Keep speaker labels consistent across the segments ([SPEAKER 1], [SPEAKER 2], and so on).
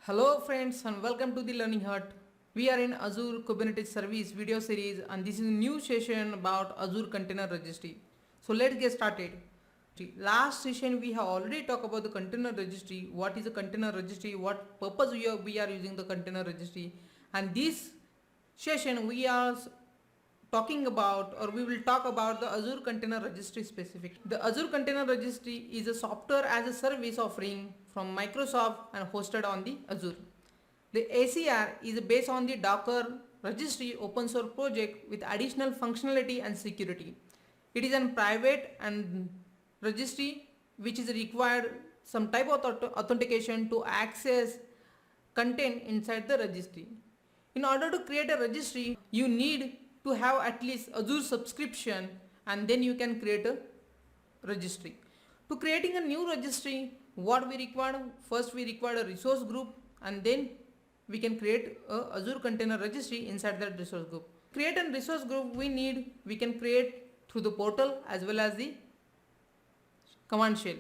[SPEAKER 1] Hello friends and welcome to the Learning Hut. We are in Azure Kubernetes Service video series and this is a new session about Azure Container Registry. So let's get started. Last session we have already talked about the container registry, what is a container registry, what purpose we are using the container registry, and this session we are talking about or we will talk about the Azure Container Registry specific. The Azure Container Registry is a software as a service offering from Microsoft and hosted on the Azure. The ACR is based on the Docker registry open source project with additional functionality and security. It is a private and registry which is required some type of authentication to access content inside the registry. In order to create a registry, you need to have at least Azure subscription and then you can create a registry. To creating a new registry, what we require? First we require a resource group and then we can create a Azure Container Registry inside that resource group. Create a resource group we can create through the portal as well as the command shell.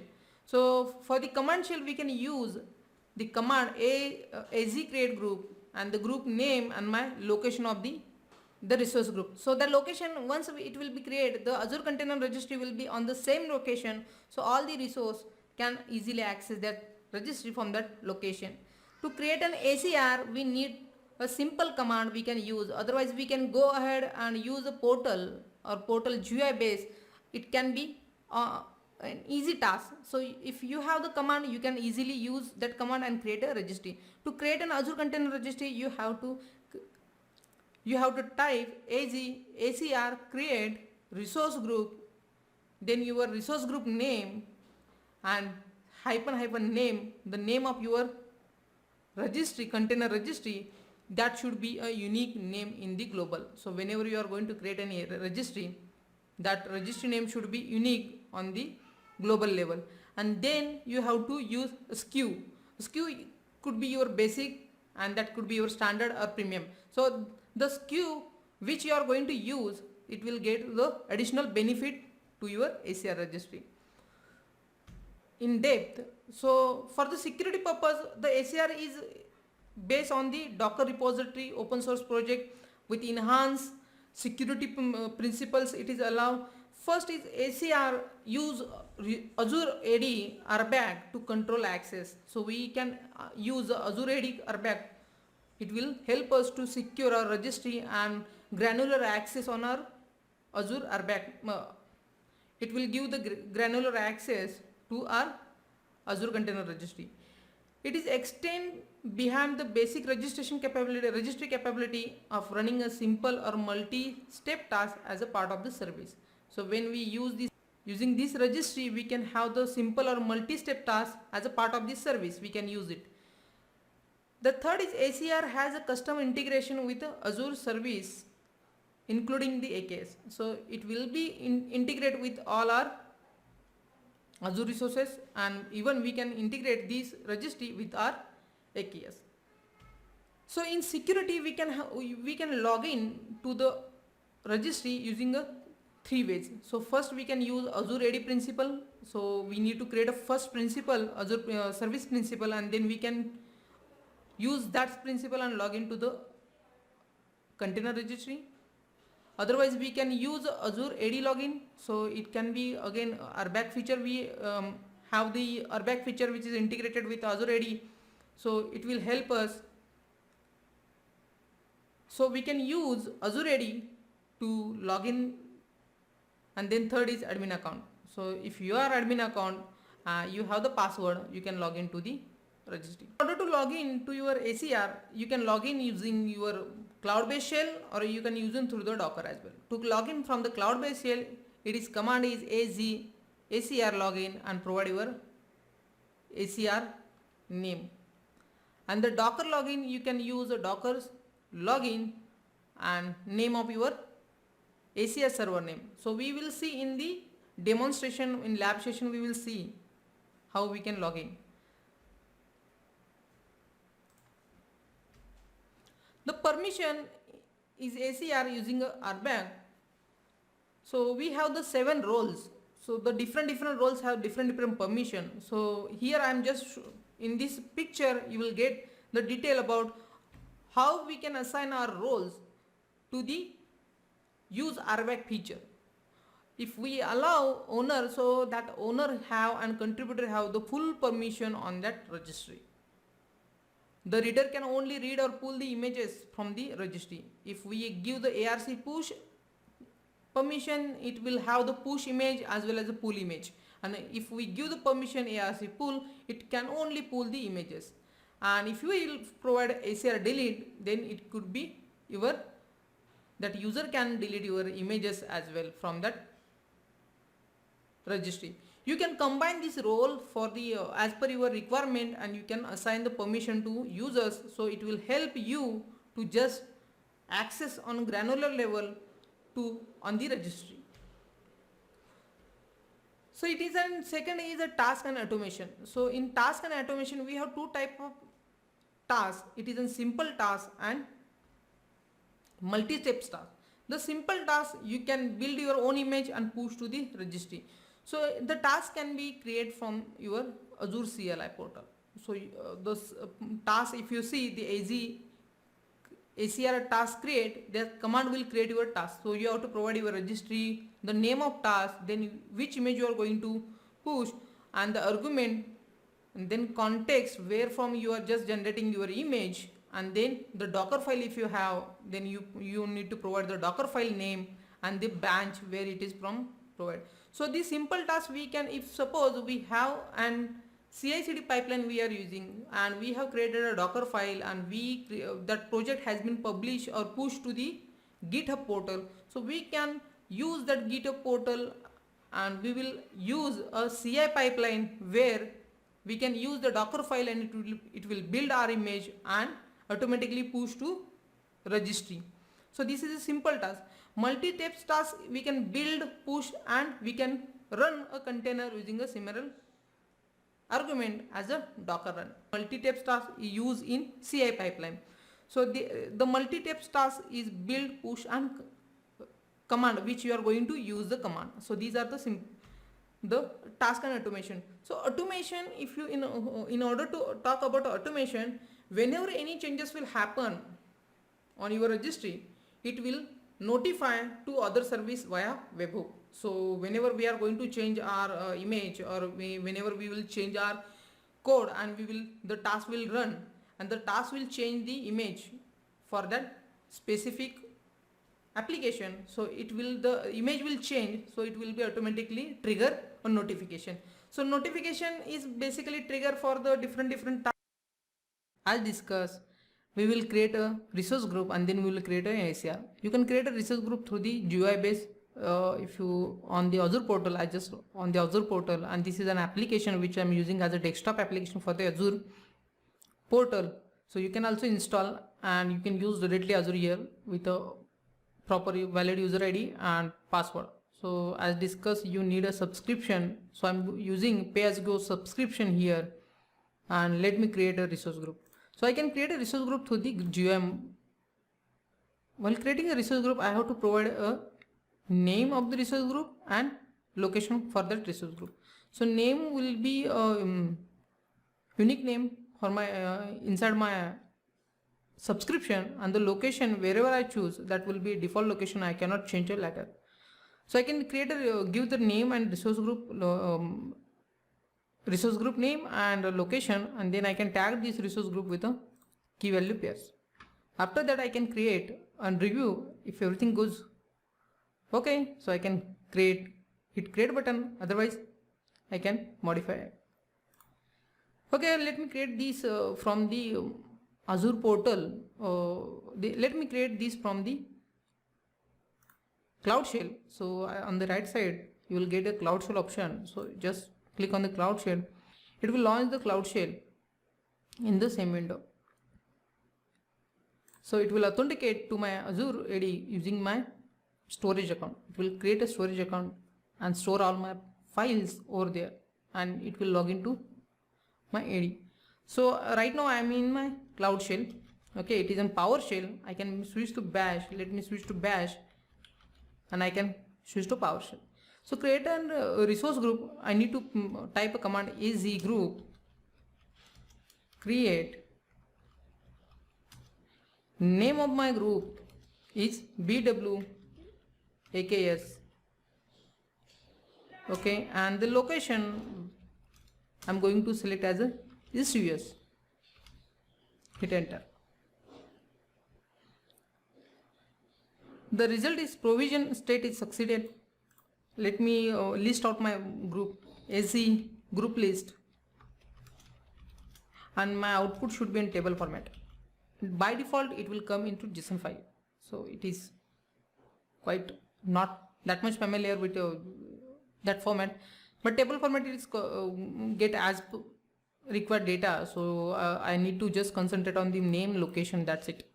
[SPEAKER 1] So for the command shell we can use the command az create group and the group name and my location of the resource group. So the location, once it will be created, the Azure Container Registry will be on the same location, so all the resource can easily access that registry from that location. To create an ACR we need a simple command we can use, otherwise we can go ahead and use a portal or portal GUI base. It can be an easy task. So if you have the command, you can easily use that command and create a registry. To create an Azure Container Registry you have to type ACR create resource group, then your resource group name and hyphen name, the name of your registry, container registry. That should be a unique name in the global. So whenever you are going to create any registry, that registry name should be unique on the global level. And then you have to use a SKU. SKU could be your basic and that could be your standard or premium. So the SKU which you are going to use, it will get the additional benefit to your ACR registry. In depth, so for the security purpose, the ACR is based on the Docker repository open source project with enhanced security principles. It is allowed. First is ACR use Azure AD RBAC to control access. So we can use Azure AD RBAC. It will help us to secure our registry and granular access on our Azure RBAC. It will give the granular access to our Azure Container Registry. It is extend behind the basic registry capability of running a simple or multi-step task as a part of the service. So when we using this registry, we can have the simple or multi-step task as a part of this service. We can use it. The third is ACR has a custom integration with Azure service, including the AKS. So it will be integrate with all our Azure resources, and even we can integrate this registry with our AKS. So in security we can log in to the registry using three ways. So first we can use Azure AD principal. So we need to create a first principal, Azure service principal, and then we can use that principal and log into the container registry. Otherwise we can use Azure AD login. So it can be again RBAC feature. We have the RBAC feature which is integrated with Azure AD. So it will help us. So we can use Azure AD to log in. And then third is admin account. So if you are admin account, you have the password, you can log into the registry. In order to log in to your ACR, you can log in using your cloud-based shell or you can use it through the Docker as well. To log in from the cloud-based shell, command is ACR login and provide your ACR name. And the Docker login, you can use a Docker's login and name of your ACR server name. So we will see in the demonstration in lab session, we will see how we can log in. The permission is ACR using a RBAC. So we have the 7 roles. So the different roles have different permission. So here I am just in this picture you will get the detail about how we can assign our roles to the use RBAC feature. If we allow owner, so that owner have and contributor have the full permission on that registry. The reader can only read or pull the images from the registry. If we give the ARC push permission, it will have the push image as well as the pull image. And if we give the permission ARC pull, it can only pull the images. And if you will provide ACR delete, then it could be that user can delete your images as well from that registry. You can combine this role for the as per your requirement, and you can assign the permission to users, so it will help you to just access on granular level to on the registry. So it is, and second is a task and automation. So in task and automation we have two type of tasks. It is a simple task and multi-step task. The simple task, you can build your own image and push to the registry. So the task can be created from your Azure CLI portal. So this task, if you see the ACR task create, the command will create your task. So you have to provide your registry, the name of task, then which image you are going to push, and the argument, and then context where from you are just generating your image, and then the Docker file if you have, then you need to provide the Docker file name and the branch where it is from provide. So this simple task we can, if suppose we have an CI/CD pipeline we are using, and we have created a Docker file, and that project has been published or pushed to the GitHub portal. So we can use that GitHub portal, and we will use a CI pipeline where we can use the Docker file, and it will build our image and automatically push to registry. So this is a simple task. Multi-step task, we can build, push, and we can run a container using a similar argument as a Docker run. Multi-step task is used in CI pipeline. So the multi-step task is build, push, and command which you are going to use the command. So these are the task and automation. So automation, if you in order to talk about automation, whenever any changes will happen on your registry, it will notify to other service via webhook. So whenever we are going to change our image, or whenever we will change our code, and the task will run, and the task will change the image for that specific application. So the image will change, so it will be automatically trigger a notification. So notification is basically trigger for the different tasks. As discussed, we will create a resource group, and then we will create an ACR. You can create a resource group through the GUI base. If you on the Azure portal, on the Azure portal, and this is an application which I am using as a desktop application for the Azure portal. So you can also install, and you can use directly Azure here with a proper valid user ID and password. So as discussed, you need a subscription. So I'm using pay-as-go subscription here, and let me create a resource group. So I can create a resource group through the GUI. While creating a resource group, I have to provide a name of the resource group and location for that resource group. So name will be a unique name for my inside my subscription, and the location wherever I choose, that will be default location. I cannot change it later. So I can create give the name and resource group name and location, and then I can tag this resource group with a key value pairs. After that, I can create and review if everything goes okay. So I can hit create button, otherwise I can modify it. Okay, let me create these from the Azure portal. Let me create these from the Cloud Shell. So on the right side, you will get a Cloud Shell option. So just click on the Cloud Shell. It will launch the Cloud Shell in the same window. So it will authenticate to my Azure AD using my storage account. It will create a storage account and store all my files over there, and it will log into my AD. So right now I am in my Cloud Shell. Okay, it is in PowerShell. I can switch to Bash. Let me switch to Bash, and I can switch to PowerShell. So create a resource group. I need to type a command az group create Name of my group is BW AKS. Okay, and the location I'm going to select as a is US. Hit enter. The result is provision state is succeeded. Let me list out my group AC group list, and my output should be in table format. By default it will come into JSON file, so it is quite not that much familiar with that format, but table format is get as required data, so I need to just concentrate on the name, location, that's it.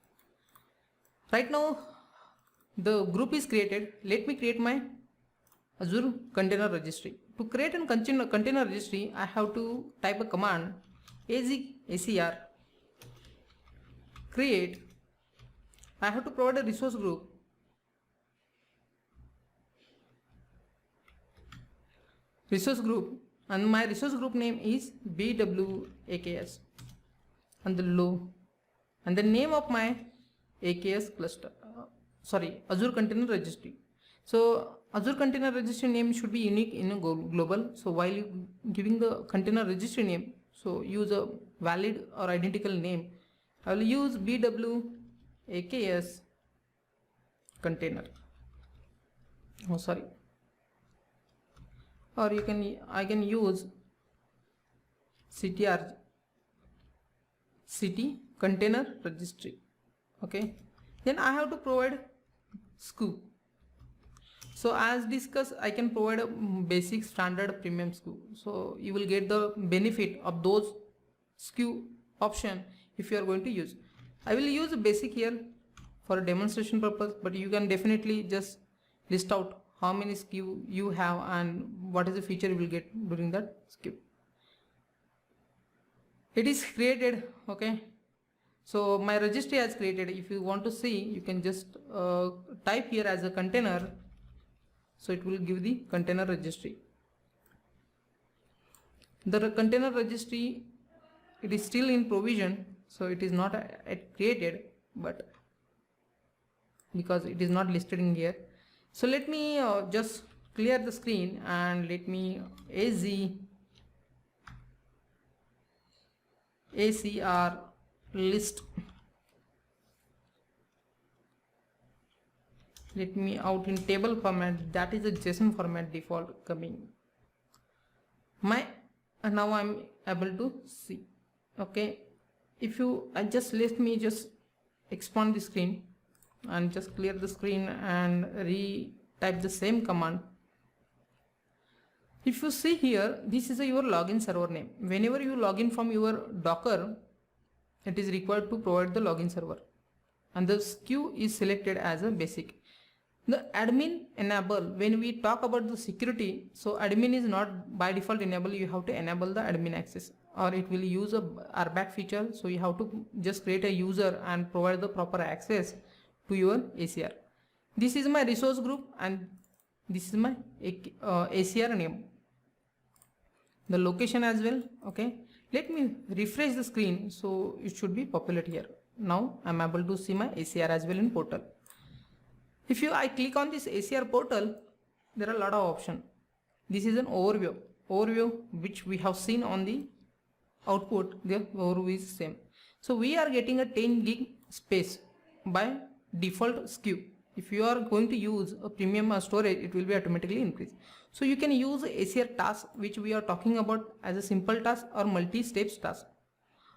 [SPEAKER 1] Right now the group is created. Let me create my Azure Container Registry. To create a container registry, I have to type a command ACR create. I have to provide a resource group. And my resource group name is BWAKS, and the name of my AKS cluster, Azure Container Registry. So Azure Container Registry name should be unique in a global. So while you giving the container registry name, so use a valid or identical name. I will use BWAKS container. Or I can use city container registry. Okay, then I have to provide SKU. So as discussed, I can provide a basic, standard, premium SKU. So you will get the benefit of those SKU option if you are going to use. I will use a basic here for a demonstration purpose, but you can definitely just list out how many SKU you have and what is the feature you will get during that SKU. It is created. Okay, so my registry has created. If you want to see, you can just type here as a container, so it will give the container registry. The container registry, it is still in provision, so it is not created, but because it is not listed in here. So let me just clear the screen and let me ACR list. Let me out in table format, that is a JSON format default coming. Now I'm able to see. Okay, let me just expand the screen and just clear the screen and re-type the same command. If you see here, this is your login server name. Whenever you log in from your Docker, it is required to provide the login server, and the SKU is selected as a basic. The admin enable, when we talk about the security, so admin is not by default enable, you have to enable the admin access, or it will use a RBAC feature, so you have to just create a user and provide the proper access to your ACR. This is my resource group and this is my ACR name, the location as well. Okay, let me refresh the screen, so it should be populated here. Now I'm able to see my ACR as well in portal. If I click on this ACR portal, there are a lot of options. This is an overview which we have seen on the output. The overview is same. So we are getting a 10 gig space by default SKU. If you are going to use a premium storage, it will be automatically increased. So you can use ACR task, which we are talking about, as a simple task or multi-steps task.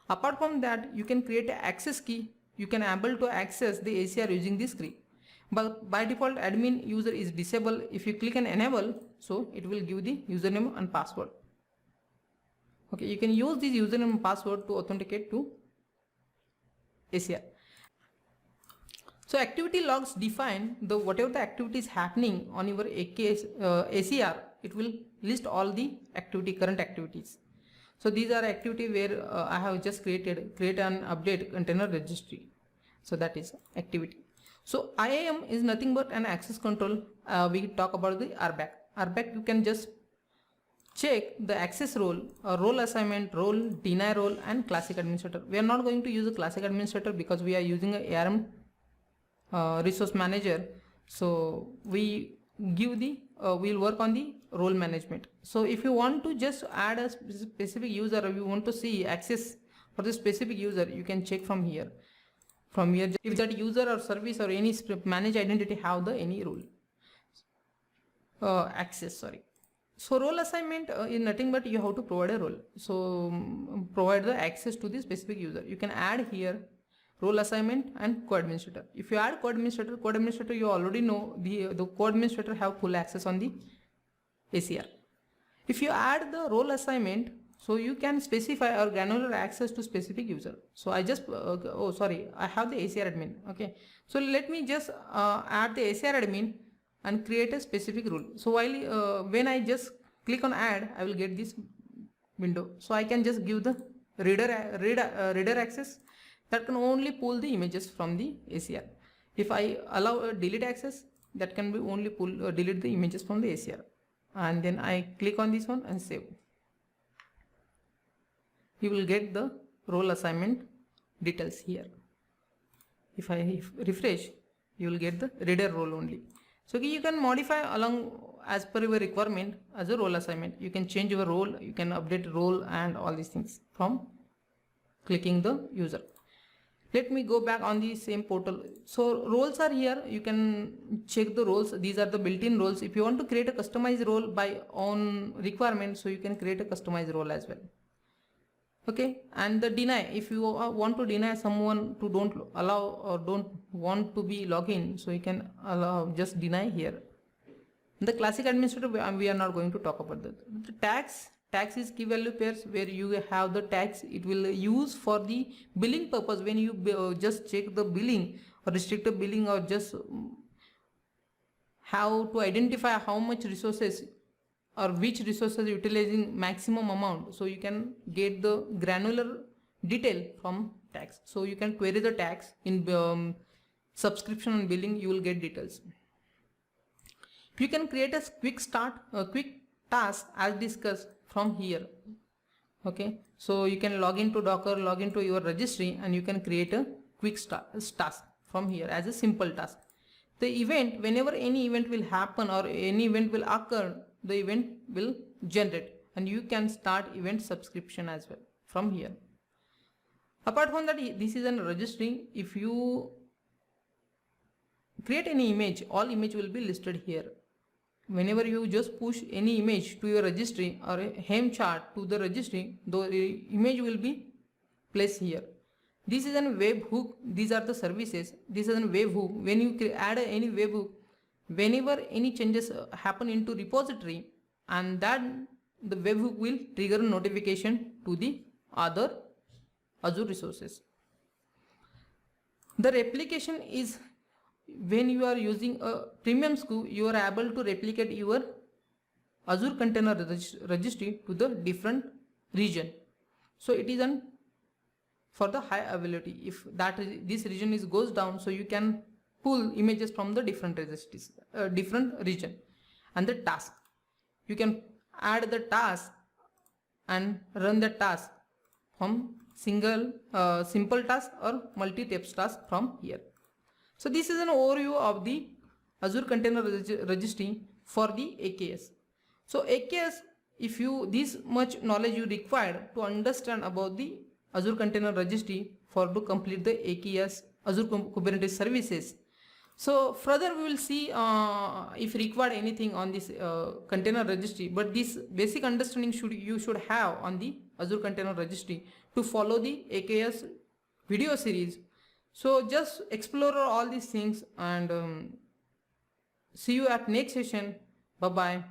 [SPEAKER 1] Apart from that, you can create an access key. You can able to access the ACR using this key. But by default, admin user is disabled. If you click on enable, so it will give the username and password. Okay, you can use this username and password to authenticate to ACR. So activity logs define whatever the activity is happening on your ACR. It will list all the current activities. So these are activity where I have just create an update container registry. So that is activity. So IAM is nothing but an access control. We talk about the RBAC. RBAC, you can just check the access role, role assignment, role, deny role, and classic administrator. We are not going to use a classic administrator because we are using a ARM resource manager. So we give the we'll work on the role management. So if you want to just add a specific user, or you want to see access for the specific user, you can check from here. From here, if that user or service or any manage identity have the any role access, sorry. So role assignment is nothing but you have to provide a role. So provide the access to the specific user. You can add here role assignment and co-administrator. If you add co-administrator, you already know the co-administrator have full access on the ACR. If you add the role assignment, so you can specify or granular access to specific user. So I just I have the ACR admin. Okay, so let me just add the ACR admin and create a specific rule. So while when I just click on add, I will get this window. So I can just give the reader access that can only pull the images from the ACR. If I allow a delete access, that can be only delete the images from the ACR. And then I click on this one and save. You will get the role assignment details here. If I refresh, you will get the reader role only. So you can modify along as per your requirement as a role assignment. You can change your role, you can update role and all these things from clicking the user. Let me go back on the same portal. So roles are here. You can check the roles. These are the built-in roles. If you want to create a customized role by own requirement, so you can create a customized role as well. Okay, and the deny, if you want to deny someone to don't allow or don't want to be login, so you can allow, just deny here. The classic administrator, we are not going to talk about that. The tags is key value pairs, where you have the tags. It will use for the billing purpose. When you just check the billing or restricted billing, or just how to identify how much resources or which resources utilizing maximum amount, so you can get the granular detail from tags. So you can query the tags in subscription and billing, you will get details. You can create a quick task as discussed from here. Okay, so you can log into Docker, log into your registry, and you can create a quick task from here as a simple task. The event, whenever any event will happen or any event will occur, the event will generate, and you can start event subscription as well from here. Apart from that, this is a registry. If you create any image, all image will be listed here. Whenever you just push any image to your registry or a Helm chart to the registry, the image will be placed here. This is a webhook. These are the services. This is a webhook. When you add any webhook, whenever any changes happen into repository, and that the webhook will trigger a notification to the other Azure resources. The replication is when you are using a premium SKU, you are able to replicate your Azure Container Registry to the different region. So it is for the high availability. If this region goes down, so you can pull images from the different registries, different region. And the task, you can add the task and run the task from simple task or multi-step task from here. So this is an overview of the Azure Container Registry for the AKS. So AKS, if you this much knowledge you require to understand about the Azure Container Registry for to complete the AKS Azure Kubernetes services. So further we will see if required anything on this container registry, but this basic understanding you should have on the Azure Container Registry to follow the AKS video series. So just explore all these things, and see you at next session. Bye bye.